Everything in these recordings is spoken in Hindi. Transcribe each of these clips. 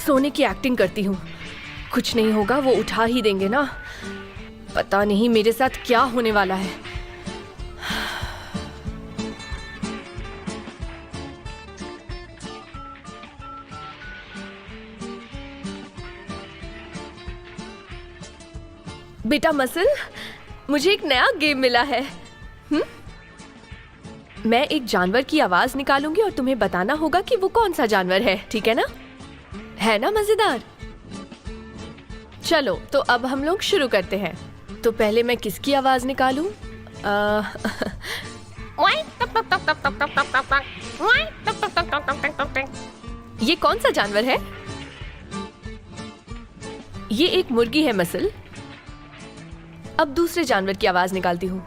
सोने की एक्टिंग करती हूँ, कुछ नहीं होगा, वो उठा ही देंगे ना। पता नहीं मेरे साथ क्या होने वाला है। बेटा मसल, मुझे एक नया गेम मिला है। मैं एक जानवर की आवाज निकालूंगी और तुम्हें बताना होगा कि वो कौन सा जानवर है, ठीक है ना? है ना मजेदार? चलो तो अब हम लोग शुरू करते हैं। तो पहले मैं किसकी आवाज निकालूं? ये कौन सा जानवर है? ये एक मुर्गी है मसल। अब दूसरे जानवर की आवाज निकालती हूँ।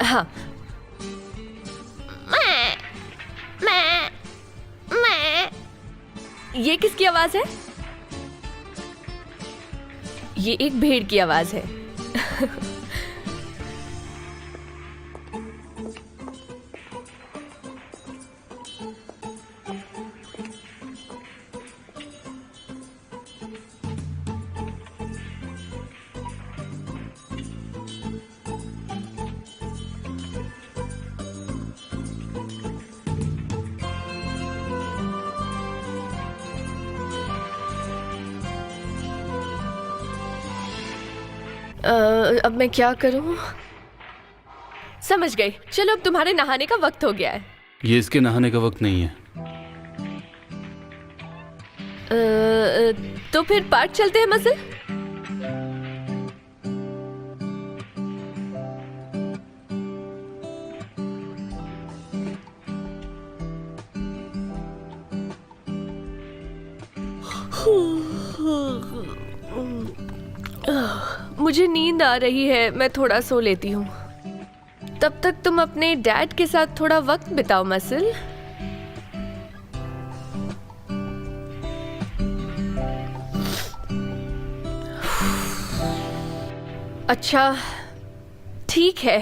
हाँ, ये किसकी आवाज है? ये एक भेड़ की आवाज है। अब मैं क्या करूं? समझ गई। चलो अब तुम्हारे नहाने का वक्त हो गया है। ये इसके नहाने का वक्त नहीं है। तो फिर पार्क चलते हैं मसल। मुझे नींद आ रही है, मैं थोड़ा सो लेती हूँ। तब तक तुम अपने डैड के साथ थोड़ा वक्त बिताओ मसल। अच्छा ठीक है।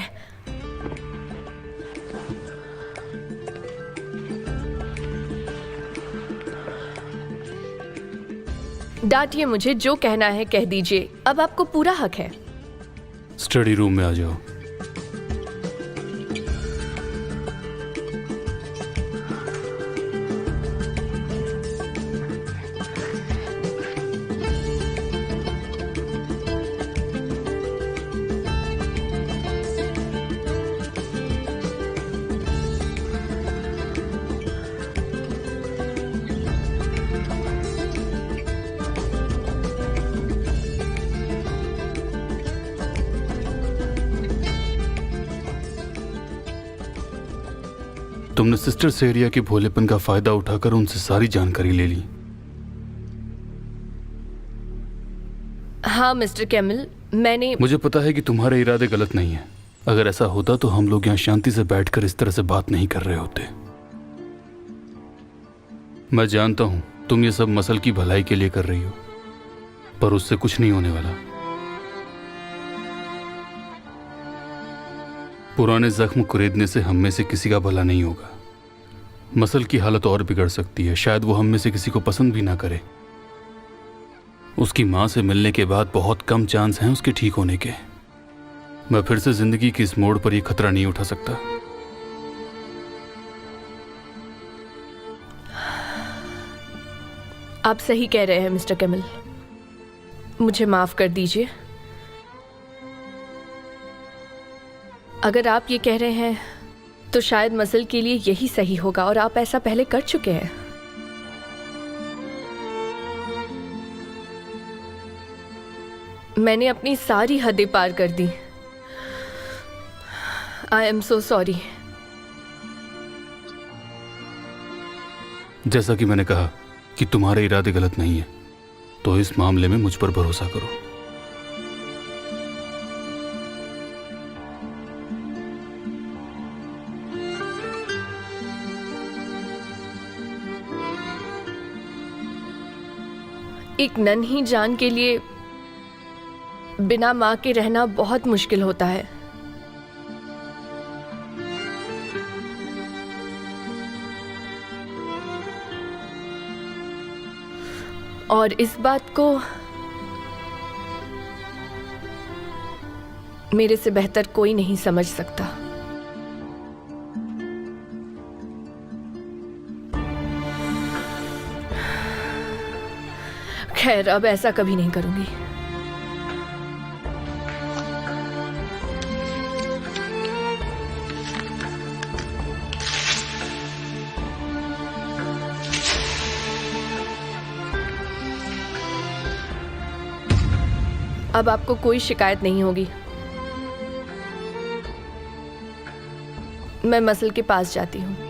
डांटिए मुझे, जो कहना है कह दीजिए, अब आपको पूरा हक है। स्टडी रूम में आ जाओ। तुमने सिस्टर सेरिया के भोलेपन का फायदा उठाकर उनसे सारी जानकारी ले ली। हाँ मिस्टर कैमल, मैंने। मुझे पता है कि तुम्हारे इरादे गलत नहीं है। अगर ऐसा होता तो हम लोग यहाँ शांति से बैठकर इस तरह से बात नहीं कर रहे होते। मैं जानता हूं तुम ये सब मसल की भलाई के लिए कर रही हो, पर उससे कुछ नहीं होने वाला। पुराने जख्म कुरेदने से हम में से किसी का भला नहीं होगा। मसल की हालत और बिगड़ सकती है, शायद वो हम में से किसी को पसंद भी ना करे। उसकी मां से मिलने के बाद बहुत कम चांस हैं उसके ठीक होने के। मैं फिर से जिंदगी की इस मोड़ पर ये खतरा नहीं उठा सकता। आप सही कह रहे हैं मिस्टर कैमल, मुझे माफ कर दीजिए। अगर आप ये कह रहे हैं तो शायद मसल के लिए यही सही होगा, और आप ऐसा पहले कर चुके हैं। मैंने अपनी सारी हदें पार कर दी। I am so sorry. जैसा कि मैंने कहा, कि तुम्हारे इरादे गलत नहीं है, तो इस मामले में मुझ पर भरोसा करो। एक नन्ही जान के लिए बिना माँ के रहना बहुत मुश्किल होता है। और इस बात को मेरे से बेहतर कोई नहीं समझ सकता। खैर, अब ऐसा कभी नहीं करूंगी। अब आपको कोई शिकायत नहीं होगी। मैं मसल के पास जाती हूँ।